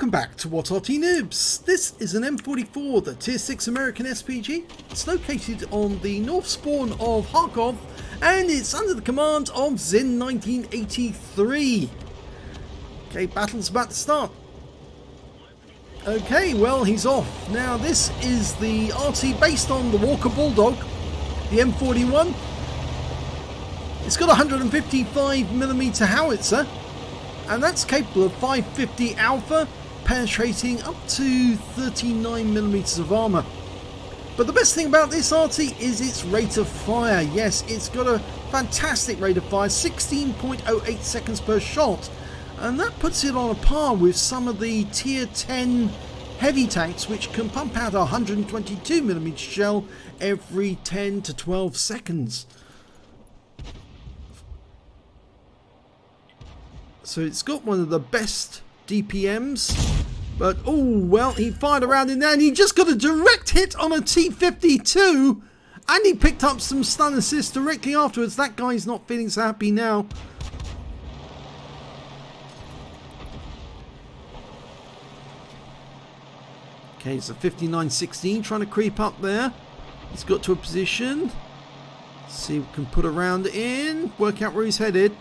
welcome back to What Arty Noobs. This is an M44, the Tier 6 American SPG. It's located on the north spawn of Kharkov, and it's under the command of Zin 1983. Okay, battle's about to start. Okay, well, he's off. Now, this is the Arty based on the Walker Bulldog, the M41. It's got a 155mm howitzer, and that's capable of 550 alpha, penetrating up to 39mm of armour. But the best thing about this Arty is its rate of fire. Yes, it's got a fantastic rate of fire, 16.08 seconds per shot, and that puts it on a par with some of the tier 10 heavy tanks, which can pump out a 122mm shell every 10 to 12 seconds. So it's got one of the best DPMs, but oh well, he fired around in there and he just got a direct hit on a T-52, and he picked up some stun assists directly afterwards. That guy's not feeling so happy now. Okay, it's a 59-16 trying to creep up there. He's got to a position. Let's see if we can put a round in, work out where he's headed.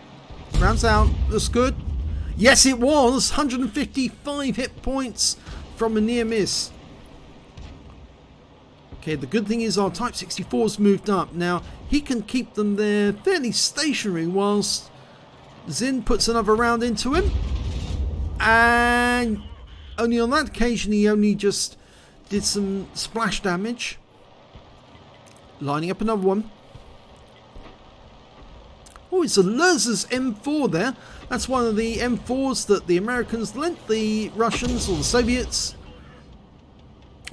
Rounds out, that's good. Yes, it was 155 hit points from a near miss. Okay, the good thing is our Type 64's moved up. Now, he can keep them there fairly stationary whilst Zin puts another round into him. And only on that occasion, he only just did some splash damage. Lining up another one. Oh, it's a Lurza's M4 there. That's one of the M4s that the Americans lent the Russians or the Soviets.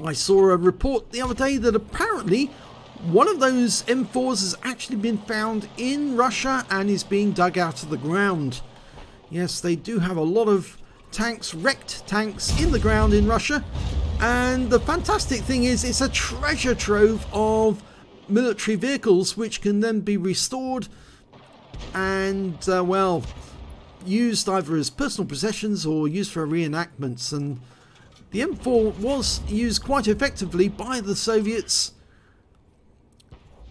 I saw a report the other day that apparently one of those M4s has actually been found in Russia and is being dug out of the ground. Yes, they do have a lot of tanks, wrecked tanks in the ground in Russia. And the fantastic thing is it's a treasure trove of military vehicles which can then be restored and well, used either as personal possessions or used for reenactments. And the M4 was used quite effectively by the Soviets.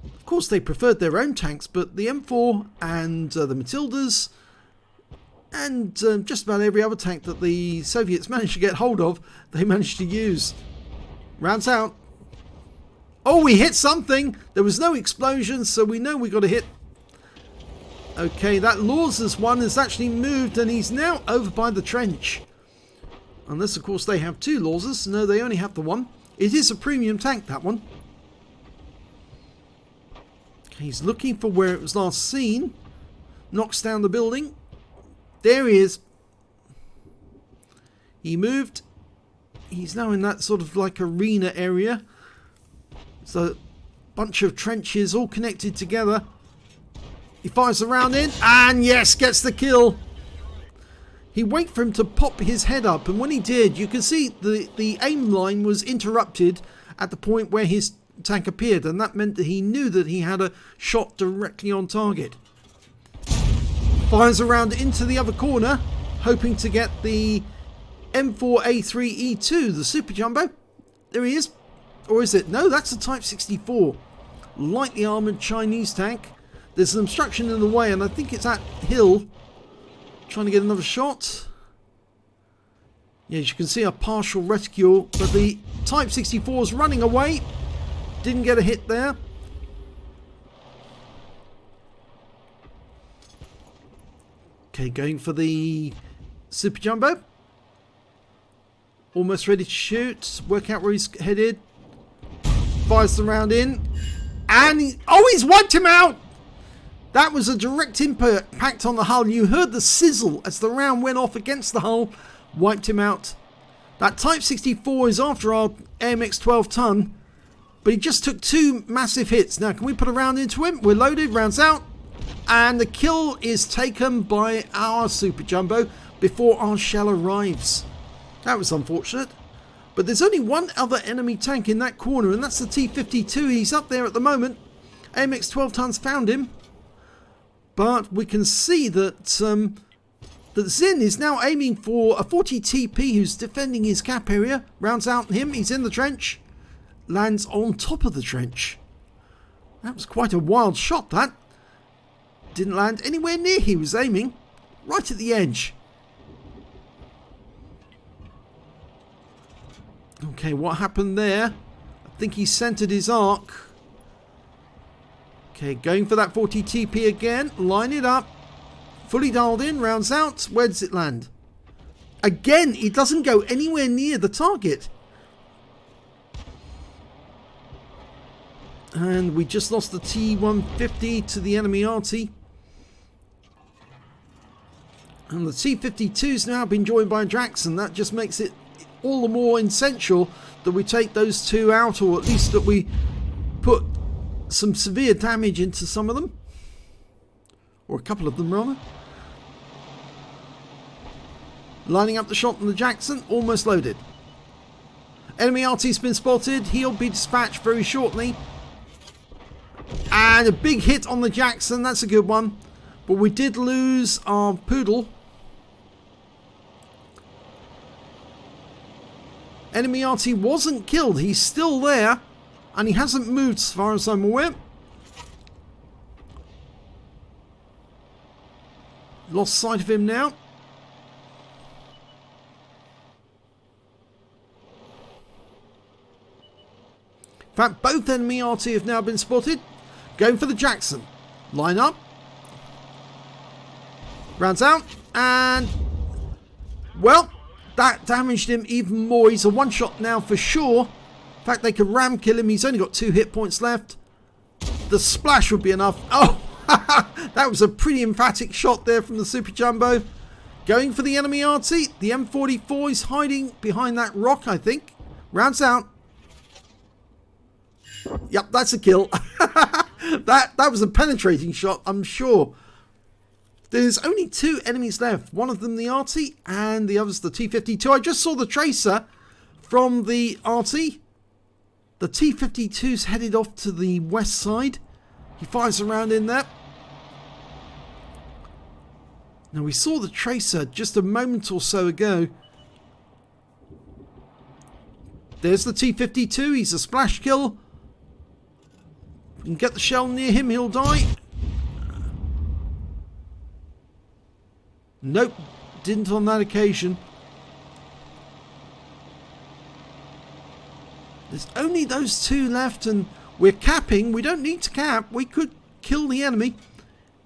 Of course, they preferred their own tanks, but the M4 and the Matildas and just about every other tank that the Soviets managed to get hold of, they managed to use. Rounds out. Oh, we hit something. There was no explosion, so we know we got a hit. Okay, that Laws's one has actually moved and he's now over by the trench. Unless, of course, they have two Laws's. No, they only have the one. It is a premium tank, that one. Okay, he's looking for where it was last seen. Knocks down the building. There he is. He moved. He's now in that sort of like arena area. So, a bunch of trenches all connected together. He fires the round in, and yes, gets the kill. He waited for him to pop his head up, and when he did, you can see the aim line was interrupted at the point where his tank appeared, and that meant that he knew that he had a shot directly on target. Fires around into the other corner, hoping to get the M4A3E2, the Super Jumbo. There he is. Or is it? No, that's a Type 64. Lightly armoured Chinese tank. There's an obstruction in the way, and I think it's at hill. Trying to get another shot. Yeah, as you can see, a partial reticule, but the Type 64 is running away. Didn't get a hit there. Okay, going for the Super Jumbo. Almost ready to shoot. Work out where he's headed. Fires the round in. And he's wiped him out! That was a direct impact on the hull. You heard the sizzle as the round went off against the hull. Wiped him out. That Type 64 is after our AMX 12 ton. But he just took two massive hits. Now, can we put a round into him? We're loaded. Rounds out. And the kill is taken by our Super Jumbo before our shell arrives. That was unfortunate. But there's only one other enemy tank in that corner, and that's the T-52. He's up there at the moment. AMX 12 tons found him. But we can see that the that Zin is now aiming for a 40 TP who's defending his cap area. Rounds out him. He's in the trench. Lands on top of the trench. That was quite a wild shot, that. Didn't land anywhere near he was aiming. Right at the edge. Okay, what happened there? I think he centered his arc. Okay, going for that 40 TP again. Line it up. Fully dialed in. Rounds out. Where does it land? Again, it doesn't go anywhere near the target. And we just lost the T150 to the enemy Arty. And the T52's now been joined by Jackson. That just makes it all the more essential that we take those two out, or at least that we put some severe damage into some of them. Or a couple of them, rather. Lining up the shot on the Jackson. Almost loaded. Enemy Arty's been spotted. He'll be dispatched very shortly. And a big hit on the Jackson. That's a good one. But we did lose our Poodle. Enemy Arty wasn't killed. He's still there. And he hasn't moved as far as I'm aware. Lost sight of him now. In fact, both enemy Arty have now been spotted. Going for the Jackson. Line up. Rounds out. And, well, that damaged him even more. He's a one-shot now for sure. In fact, they could ram kill him. He's only got 2 hit points left. The splash would be enough. Oh, that was a pretty emphatic shot there from the Super Jumbo. Going for the enemy Arty. The M44 is hiding behind that rock, I think. Rounds out. Yep, that's a kill. That was a penetrating shot, I'm sure. There's only 2 enemies left. One of them the Arty and the other's the T52. I just saw the tracer from the Arty. The T52's headed off to the west side. He fires around in there. Now we saw the tracer just a moment or so ago. There's the T52. He's a splash kill. You can get the shell near him, he'll die. Nope, didn't on that occasion. There's only those 2 left and we're capping. We don't need to cap. We could kill the enemy.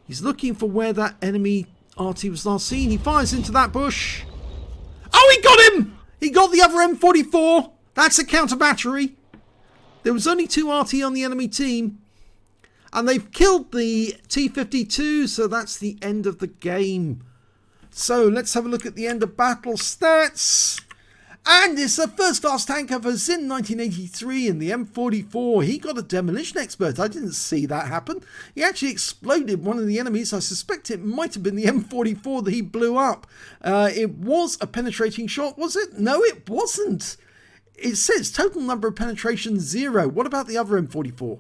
He's looking for where that enemy Arty was last seen. He fires into that bush. Oh, he got him! He got the other M44. That's a counter battery. There was only 2 Arty on the enemy team. And they've killed the T52, so that's the end of the game. So let's have a look at the end of battle stats. And it's the first class tanker for Zin 1983 in the M44. He got a demolition expert. I didn't see that happen. He actually exploded one of the enemies. I suspect it might have been the M44 that he blew up. It was a penetrating shot, was it? No, it wasn't. It says total number of penetrations 0. What about the other M44?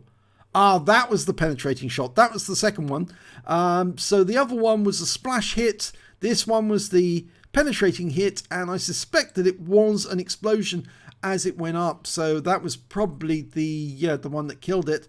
Ah, that was the penetrating shot. That was the second one. So the other one was a splash hit. This one was the penetrating hit, and I suspect that it was an explosion as it went up. So that was probably the one that killed it.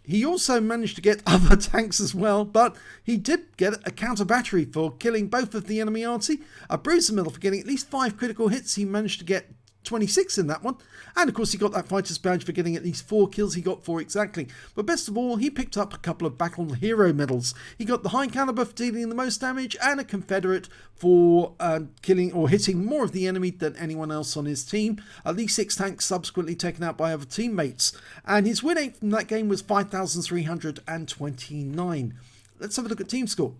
He also managed to get other tanks as well, but he did get a counter battery for killing both of the enemy Arty. A bruiser medal for getting at least 5 critical hits. He managed to get 26 in that one, and of course he got that fighter's badge for getting at least 4 kills. He got 4 exactly, but best of all, he picked up a couple of battle hero medals. He got the high caliber for dealing the most damage, and a Confederate for killing or hitting more of the enemy than anyone else on his team. At least 6 tanks subsequently taken out by other teammates, and his win rate from that game was 5,329. Let's have a look at team score.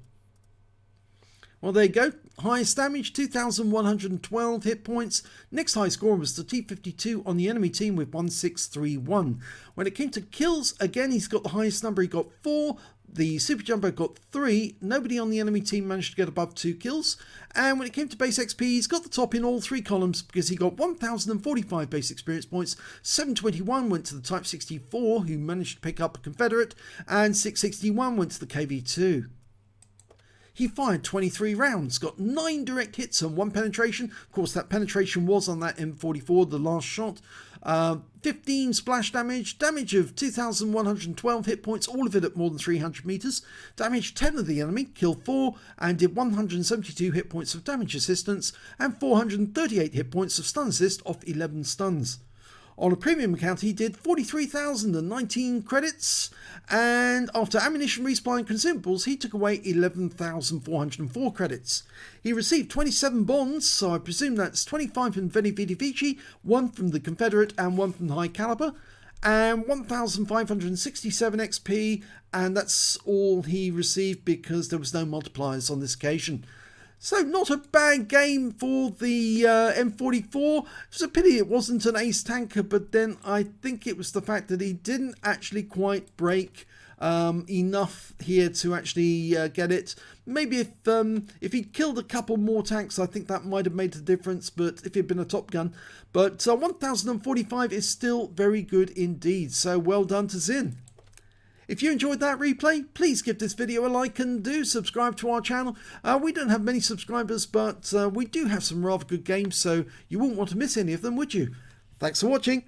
Well, there you go. Highest damage, 2,112 hit points. Next high score was the T52 on the enemy team with 1,631. When it came to kills, again, he's got the highest number. He got 4. The Super Jumbo got 3. Nobody on the enemy team managed to get above 2 kills. And when it came to base XP, he's got the top in all 3 columns because he got 1,045 base experience points. 721 went to the Type 64, who managed to pick up a Confederate. And 661 went to the KV2. He fired 23 rounds, got 9 direct hits and 1 penetration. Of course, that penetration was on that M44, the last shot. 15 splash damage, damage of 2,112 hit points, all of it at more than 300 meters. Damaged 10 of the enemy, killed 4, and did 172 hit points of damage assistance and 438 hit points of stun assist off 11 stuns. On a premium account, he did 43,019 credits, and after ammunition, resupply and consumables, he took away 11,404 credits. He received 27 bonds, so I presume that's 25 from NVIDIA, 1 from the Confederate and 1 from the High Caliber, and 1,567 XP, and that's all he received because there was no multipliers on this occasion. So not a bad game for the M44. It was a pity it wasn't an ace tanker, but then I think it was the fact that he didn't actually quite break enough here to actually get it. Maybe if he'd killed a couple more tanks, I think that might have made a difference, but if he'd been a Top Gun. But 1,045 is still very good indeed, so well done to Zin. If you enjoyed that replay, please give this video a like and do subscribe to our channel. We don't have many subscribers, but we do have some rather good games, so you wouldn't want to miss any of them, would you? Thanks for watching.